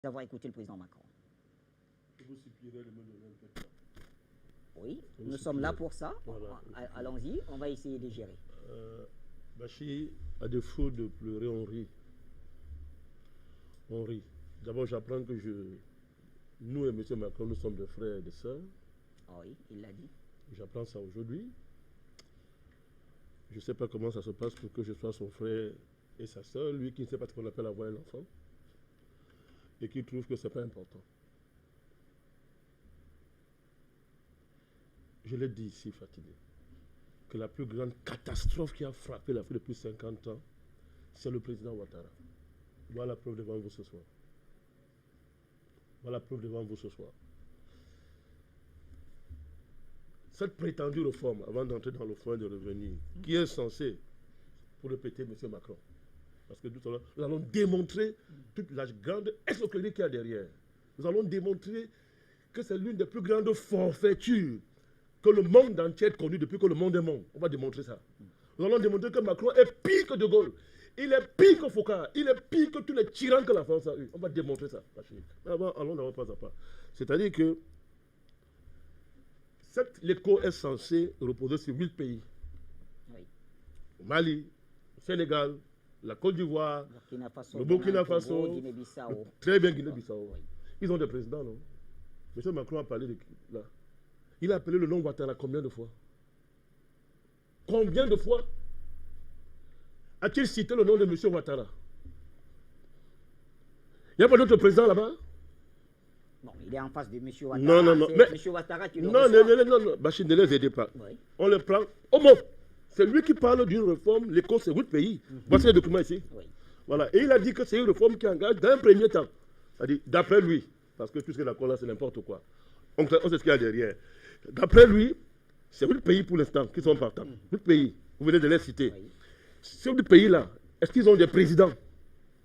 d'avoir écouté le président Macron. Oui, nous sommes là pour ça. Voilà. Allons-y, on va essayer de gérer. Bachir, à défaut de pleurer, on rit. On rit. D'abord, j'apprends que nous et M. Macron, nous sommes des frères et des sœurs. Ah oui, il l'a dit. J'apprends ça aujourd'hui. Je ne sais pas comment ça se passe pour que je sois son frère et sa sœur, lui qui ne sait pas ce qu'on appelle avoir un enfant et qui trouve que ce n'est pas important. Je l'ai dit ici, fatigué, que la plus grande catastrophe qui a frappé l'Afrique depuis 50 ans, c'est le président Ouattara. Voilà la preuve devant vous ce soir. Voilà la preuve devant vous ce soir. Cette prétendue réforme, avant d'entrer dans le point de revenir, qui est censée, pour répéter M. Macron, parce que nous allons démontrer toute la grande escroquerie qu'il y a derrière. Nous allons démontrer que c'est l'une des plus grandes forfaitures que le monde entier a connu depuis que le monde est monde. On va démontrer ça. Nous allons démontrer que Macron est pire que De Gaulle. Il est pire que Foucault. Il est pire que tous les tyrans que la France a eu. On va démontrer ça. Mais avant, allons d'abord pas à pas. C'est-à-dire que l'écho est censé reposer sur 8 pays. Oui. Mali, le Sénégal, la Côte d'Ivoire, le Burkina Faso, Guinée-Bissau. Très bien, Guinée-Bissau. Oui. Ils ont des présidents, non? M. Macron a parlé de là. Il a appelé le nom Ouattara combien de fois? Combien de fois a-t-il cité le nom de M. Ouattara? Il n'y a pas d'autre président là-bas? Non, il est en face de M. Ouattara. Non. Mais M. Ouattara qui non, Bachir, ne les aidez pas. Oui. On le prend au mot. C'est lui qui parle d'une réforme, l'écho, c'est 8 pays. Voici les documents ici. Oui. Voilà. Et il a dit que c'est une réforme qui engage d'un premier temps. C'est-à-dire, d'après lui, parce que tout ce qu'il a là, c'est n'importe quoi. On sait ce qu'il y a derrière. D'après lui, c'est 8 pays pour l'instant qui sont partants. 8 pays. Vous venez de les citer. Oui. Ces 8 pays-là, est-ce qu'ils ont des présidents?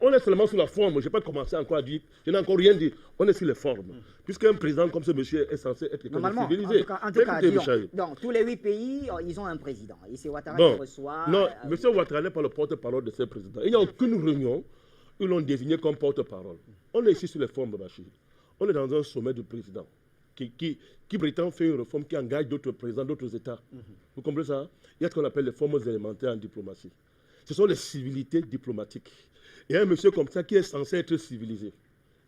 On est seulement sur la forme. Je n'ai pas commencé encore à dire. Je n'ai encore rien dit. On est sur les formes. Puisqu'un président comme ce monsieur est censé être civilisé. En tout cas, donc, tous les 8 pays, ils ont un président. Et c'est Ouattara qui reçoit. Non, M. Ouattara n'est pas le porte-parole de ces présidents. Il n'y a aucune réunion où ils l'ont désigné comme porte-parole. On est ici sur les formes, Bachir. On est dans un sommet du président qui prétend faire une réforme qui engage d'autres présidents, d'autres États. Vous comprenez ça? Il y a ce qu'on appelle les formes élémentaires en diplomatie. Ce sont les civilités diplomatiques. Il y a un monsieur comme ça qui est censé être civilisé.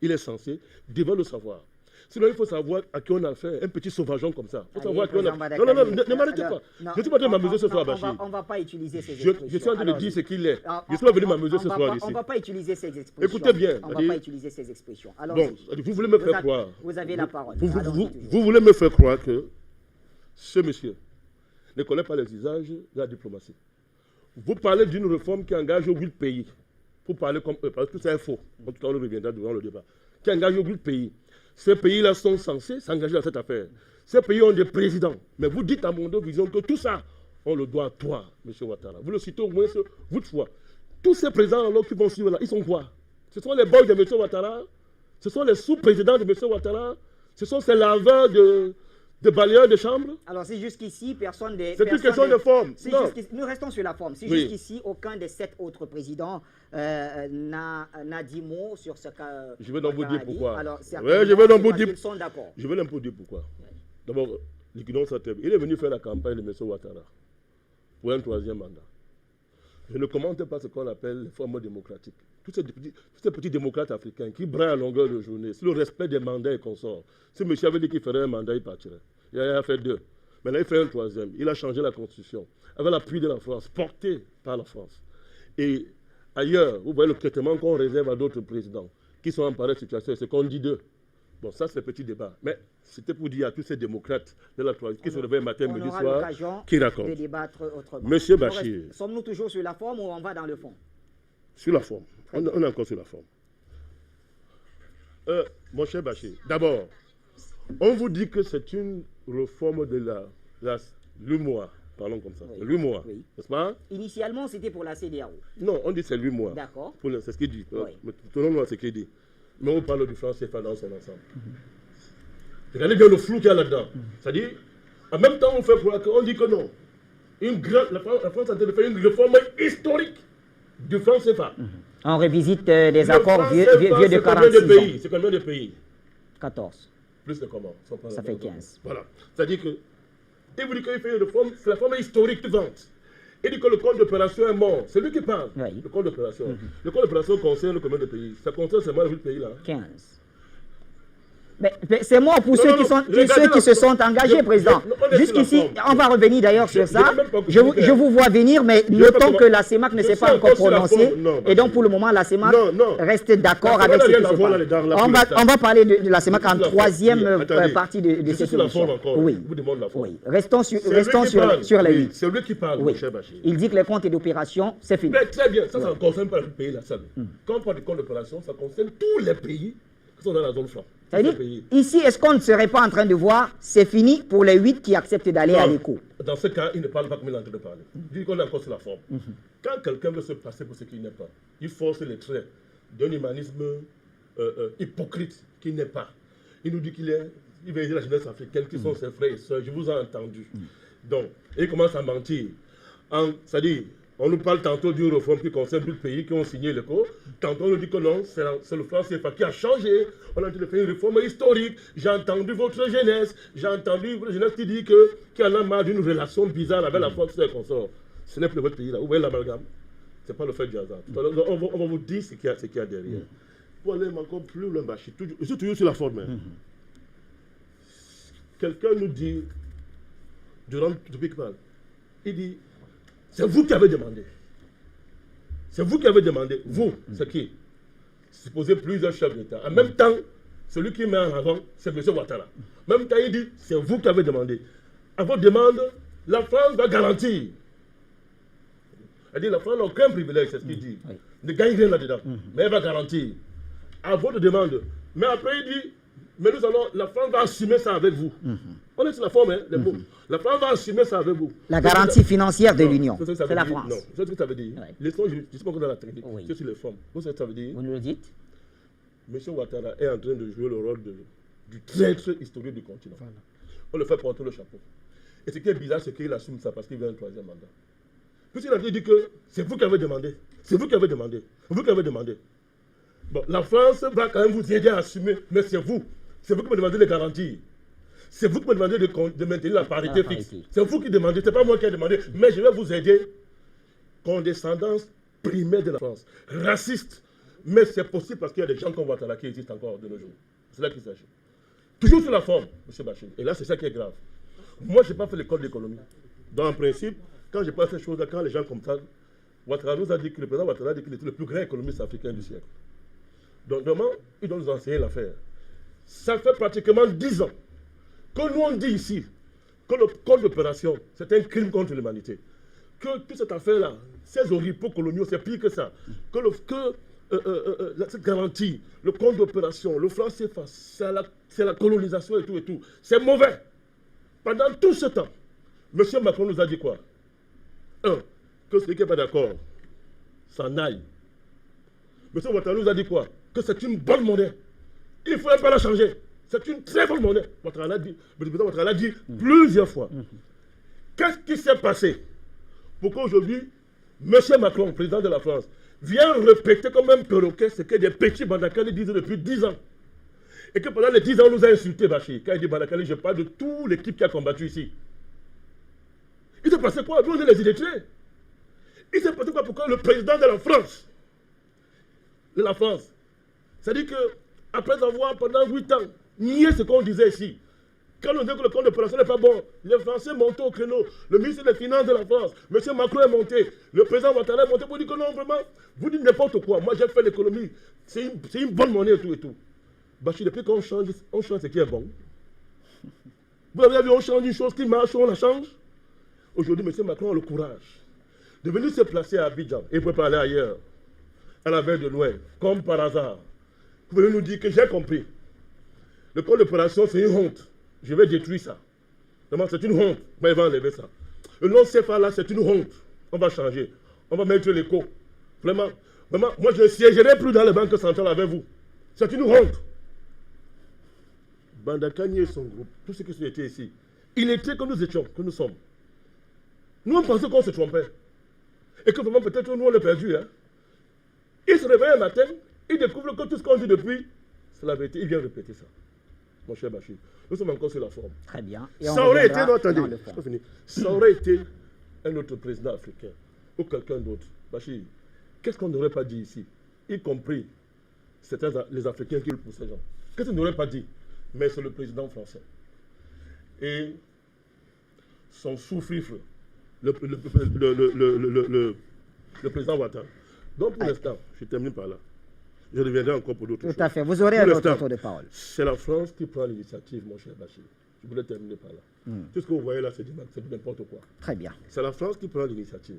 Il est censé, devant le savoir. Sinon, il faut savoir à qui on a affaire, un petit sauvageon comme ça. Il faut savoir à qui on a... Non, ne m'arrêtez pas. Je ne suis pas en train de m'amuser ce soir, Bachir. On ne va pas utiliser ces expressions. Je suis en train de dire ce qu'il est. Je suis pas venu m'amuser ce soir ici. On ne va pas utiliser ces expressions. Écoutez bien. On ne va pas utiliser ces expressions. Bon, vous voulez me faire croire... Vous avez la parole. Vous voulez me faire croire que ce monsieur ne connaît pas les usages de la diplomatie. Vous parlez d'une réforme qui engage 8 pays. Vous parlez comme eux, parce que tout ça est faux. En tout cas, on reviendra devant le débat. Qui engage 8 pays. Ces pays-là sont censés s'engager dans cette affaire. Ces pays ont des présidents. Mais vous dites à Mondo Vision que tout ça, on le doit à toi, M. Ouattara. Vous le citez au moins 8 fois. Tous ces présidents qui vont suivre là, ils sont quoi? Ce sont les boys de M. Ouattara. Ce sont les sous-présidents de M. Ouattara. Ce sont ces laveurs de balayeurs de chambre. Alors, c'est jusqu'ici, personne des... C'est une question de forme. Nous restons sur la forme. Si jusqu'ici, aucun des 7 autres présidents n'a dit mot sur ce cas. Je vais donc vous dire pourquoi. Alors, je vais donc vous dire... Ils sont d'accord. Je vais donc vous dire pourquoi. D'abord, il est venu faire la campagne de M. Ouattara pour un 3e mandat. Je ne commente pas ce qu'on appelle les formes démocratiques. Tous ces petits démocrates africains qui braillent à longueur de journée sur le respect des mandats et consorts. Si M. avait dit qu'il ferait un mandat, il partirait. Il a fait 2. Maintenant, il fait un 3e. Il a changé la constitution avec l'appui de la France, porté par la France. Et ailleurs, vous voyez le traitement qu'on réserve à d'autres présidents qui sont en pareille situation. C'est qu'on dit d'eux. Bon, ça, c'est le petit débat. Mais c'était pour dire à tous ces démocrates de la 3e qui se réveillent matin, midi, soir, qui racontent. De débattre autrement. Monsieur Bachir. Sommes-nous toujours sur la forme ou on va dans le fond? Sur la forme. On est encore sur la forme. Mon cher Bachir, d'abord, on vous dit que c'est une réforme de l'UMOA. Parlons comme ça. Oui. L'UMOA, n'est-ce pas? Initialement, c'était pour la CEDEAO. Non, on dit c'est l'UMOA. D'accord. C'est ce qu'il dit. Oui. Tenons-nous à ce qu'il dit. Mais on parle du franc CFA dans son ensemble. Regardez bien le flou qu'il y a là-dedans. C'est-à-dire, en même temps, on fait croire qu'on dit que non. La France a fait une réforme historique du franc CFA. On revisite des accords vieux de 46 ans. C'est combien de pays? 14. Plus de comment? Ça fait 15. Voilà. C'est-à-dire que, il vous dit qu'il fait une réforme, c'est la forme historique de vente. Il dit que le compte d'opération est mort. C'est lui qui parle. Oui. Le compte d'opération. Le compte d'opération concerne combien de pays? Ça concerne seulement les 8 pays là. 15. Mais c'est mort pour ceux qui se sont engagés, Président. Jusqu'ici, on va revenir d'ailleurs sur ça. Je vous vois venir, mais notons que la CEMAC ne s'est pas encore prononcée. Et donc, pour le moment, la CEMAC reste d'accord avec ce qui se passe. On va parler de la CEMAC en troisième partie de cette émission. Oui. Restons sur la 8. C'est lui qui parle, mon cher Bachir. Il dit que les comptes d'opération, c'est fini. Très bien, ça ne concerne pas le pays là seul. Quand on parle de comptes d'opération, ça concerne tous les pays qui sont dans la zone franc. C'est-à-dire, ici, est-ce qu'on ne serait pas en train de voir, c'est fini pour les 8 qui acceptent d'aller à l'écho? Dans ce cas, il ne parle pas comme il est en train de parler. Il dit qu'on est encore sur la forme. Quand quelqu'un veut se passer pour ce qu'il n'est pas, il force les traits d'un humanisme hypocrite qu'il n'est pas. Il nous dit qu'il veut aider la jeunesse africaine, qui sont ses frères et sœurs. Je vous ai entendu. Donc, il commence à mentir. C'est-à-dire, on nous parle tantôt d'une réforme qui concerne d'autres pays qui ont signé l'écho. Tantôt on nous dit que non, c'est le franc CFA qui a changé. On a dit de faire une réforme historique. J'ai entendu votre jeunesse. J'ai entendu votre jeunesse qui dit qu'il en a marre d'une relation bizarre avec la France et les consorts. Ce n'est plus votre pays là. Vous voyez l'amalgame? Ce n'est pas le fait du hasard. On va vous dire ce qu'il y a derrière. Pour aller encore plus loin, Bachir, je suis toujours sur la forme. Quelqu'un nous dit, depuis qu'il parle, il dit, c'est vous qui avez demandé. C'est vous qui avez demandé. Vous, c'est qui? Supposez plusieurs chefs d'État. En même temps, celui qui met en avant, c'est M. Ouattara. En même temps, il dit, c'est vous qui avez demandé. À votre demande, la France va garantir. Elle dit, la France n'a aucun privilège, c'est ce qu'il dit. Ne gagne rien là-dedans. Mais elle va garantir. À votre demande. Mais après, il dit, mais nous allons, la France va assumer ça avec vous. On est sur la forme, hein, les mots. La France va assumer ça avec vous. La garantie financière de l'Union, c'est la France. Non, c'est ce que ça veut dire. Laissons, je ne sais pas encore dans la technique, c'est sur les formes. Vous savez ce que ça veut dire? Vous nous le dites? M. Ouattara est en train de jouer le rôle du traître historique du continent. Voilà. On le fait porter le chapeau. Et ce qui est bizarre, c'est qu'il assume ça parce qu'il veut un troisième mandat. Puisqu'il a dit que c'est vous qui avez demandé. C'est vous qui avez demandé. Vous qui avez demandé. Bon, la France va quand même vous aider à assumer, mais c'est vous. C'est vous qui me demandez de garantir. C'est vous qui me demandez de maintenir la parité fixe. C'est vous qui demandez, ce n'est pas moi qui ai demandé, mais je vais vous aider. Condescendance primaire de la France. Raciste. Mais c'est possible parce qu'il y a des gens comme Ouattara qui existent encore de nos jours. C'est là qu'il s'agit. Toujours sur la forme, M. Bachir. Et là, c'est ça qui est grave. Moi, je n'ai pas fait l'école d'économie. Dans le principe, quand je parle de ces choses-là, quand les gens comme ça, Ouattara nous a dit que le président Ouattara a dit qu'il était le plus grand économiste africain du siècle. Donc, demain, il doit nous enseigner l'affaire. Ça fait pratiquement 10 ans que nous on dit ici que le code d'opération, c'est un crime contre l'humanité. Que toute cette affaire-là, ces oripeaux coloniaux, c'est pire que ça. Cette garantie, le compte d'opération, le franc CFA, c'est la colonisation et tout et tout. C'est mauvais. Pendant tout ce temps, M. Macron nous a dit quoi? Que celui qui n'est pas d'accord s'en aille. M. Ouattara nous a dit quoi? Que c'est une bonne monnaie. Il ne faut pas la changer. C'est une très bonne monnaie. Le président Ouattara l'a dit plusieurs fois. Qu'est-ce qui s'est passé pour qu'aujourd'hui, M. Macron, président de la France, vienne répéter comme un perroquet ce que des petits Bandakali disent depuis 10 ans? Et que pendant les 10 ans, on nous a insultés, Bachir. Quand il dit Bandakali, je parle de toute l'équipe qui a combattu ici. Il s'est passé quoi? Nous, on est les illettrés. Il s'est passé quoi pour que le président de la France, c'est-à-dire qu'après avoir pendant 8 ans nié ce qu'on disait ici, quand on dit que le compte d'opération n'est pas bon, les Français montent au créneau, le ministre des Finances de la France, M. Macron est monté, le président Ouattara est monté pour dire que non, vraiment, vous dites n'importe quoi. Moi, j'ai fait l'économie, c'est une bonne monnaie et tout et tout. Bachir, depuis qu'on change ce qui est bon. Vous avez vu, on change une chose qui marche, on la change. Aujourd'hui, M. Macron a le courage de venir se placer à Abidjan et pour aller ailleurs, à la veille de Noël, comme par hasard. Vous pouvez nous dire que j'ai compris. Le compte d'opération, c'est une honte. Je vais détruire ça. Vraiment, c'est une honte. Mais il va enlever ça. Le nom CFA là, c'est une honte. On va changer. On va mettre l'écho. Vraiment, moi je ne siégerai plus dans les banques centrales avec vous. C'est une honte. Bandakani et son groupe, tous ceux qui étaient ici, il était que nous étions, que nous sommes. Nous, on pensait qu'on se trompait. Et que vraiment, peut-être, nous, on l'a perdu. Hein? Il se réveille un matin, il découvre que tout ce qu'on dit depuis, c'est la vérité. Il vient répéter ça. Mon cher Bachir, nous sommes encore sur la forme. Très bien. Ça aurait été, non, attendez, ça aurait été un autre président africain ou quelqu'un d'autre. Bachir, qu'est-ce qu'on n'aurait pas dit ici, y compris les Africains qui le poussent ces gens. Qu'est-ce qu'on n'aurait pas dit? Mais c'est le président français. Et son sous-fifre, le président Ouattara. Donc pour l'instant, je termine par là. Je reviendrai encore pour d'autres choses. Tout à fait. Vous aurez un autre tour de parole. C'est la France qui prend l'initiative, mon cher Bachir. Je voulais terminer par là. Tout ce que vous voyez là, c'est n'importe quoi. Très bien. C'est la France qui prend l'initiative.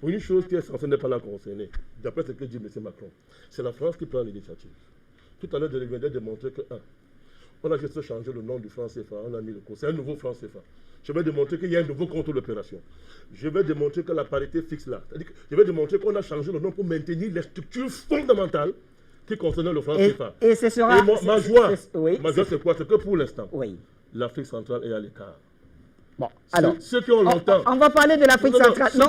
Pour une chose qui est censée ne pas la concerner, d'après ce que dit M. Macron, c'est la France qui prend l'initiative. Tout à l'heure, je viens de démontrer que, on a juste changé le nom du franc CFA, on a mis le cours. C'est un nouveau franc CFA. Je vais démontrer qu'il y a un nouveau contrôle d'opération. Je vais démontrer que la parité fixe là. Je vais démontrer qu'on a changé le nom pour maintenir les structures fondamentales qui concernent le franc CFA. Et ce sera... Et ma joie, c'est quoi? C'est que pour l'instant, oui, l'Afrique centrale est à l'écart. Bon, alors, ceux qui ont longtemps... On va parler de l'Afrique centrale. Non,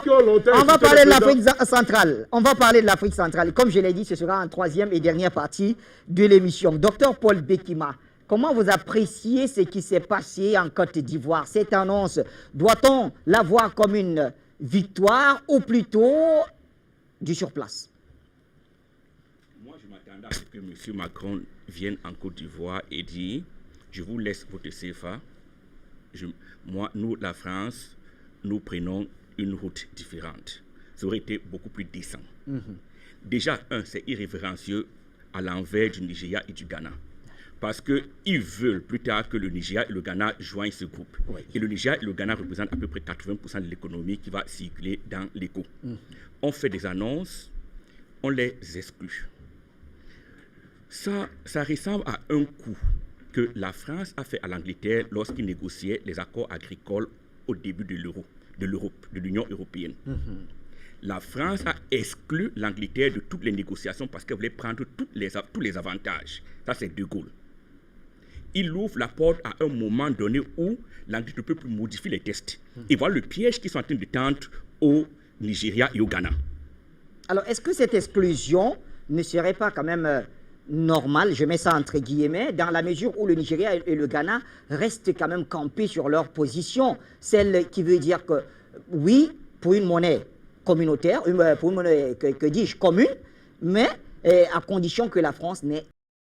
on va parler de l'Afrique centrale. On va parler de l'Afrique centrale. Comme je l'ai dit, ce sera en troisième et dernière partie de l'émission. Docteur Paul Bekima, comment vous appréciez ce qui s'est passé en Côte d'Ivoire? Cette annonce, doit-on la voir comme une victoire ou plutôt du surplace? Moi, je m'attendais à ce que M. Macron vienne en Côte d'Ivoire et dise « Je vous laisse votre CFA. Nous, la France, nous prenons une route différente. » Ça aurait été beaucoup plus décent. Déjà, c'est irrévérencieux à l'envers du Nigeria et du Ghana. Parce qu'ils veulent plus tard que le Nigeria et le Ghana joignent ce groupe. Oui. Et le Nigeria et le Ghana représentent à peu près 80% de l'économie qui va circuler dans l'éco. On fait des annonces, on les exclut. Ça ressemble à un coup que la France a fait à l'Angleterre lorsqu'il négociait les accords agricoles au début de l'Union européenne. La France a exclu l'Angleterre de toutes les négociations parce qu'elle voulait prendre tous les avantages. Ça, c'est De Gaulle. Il ouvre la porte à un moment donné où l'Angleterre ne peut plus modifier les tests. Et voilà le piège qu'ils sont en train de tendre au Nigeria et au Ghana. Alors, est-ce que cette exclusion ne serait pas quand même normale, je mets ça entre guillemets, dans la mesure où le Nigeria et le Ghana restent quand même campés sur leur position, celle qui veut dire que, oui, pour une monnaie communautaire, pour une monnaie, que dis-je, commune, mais à condition que la France n'ait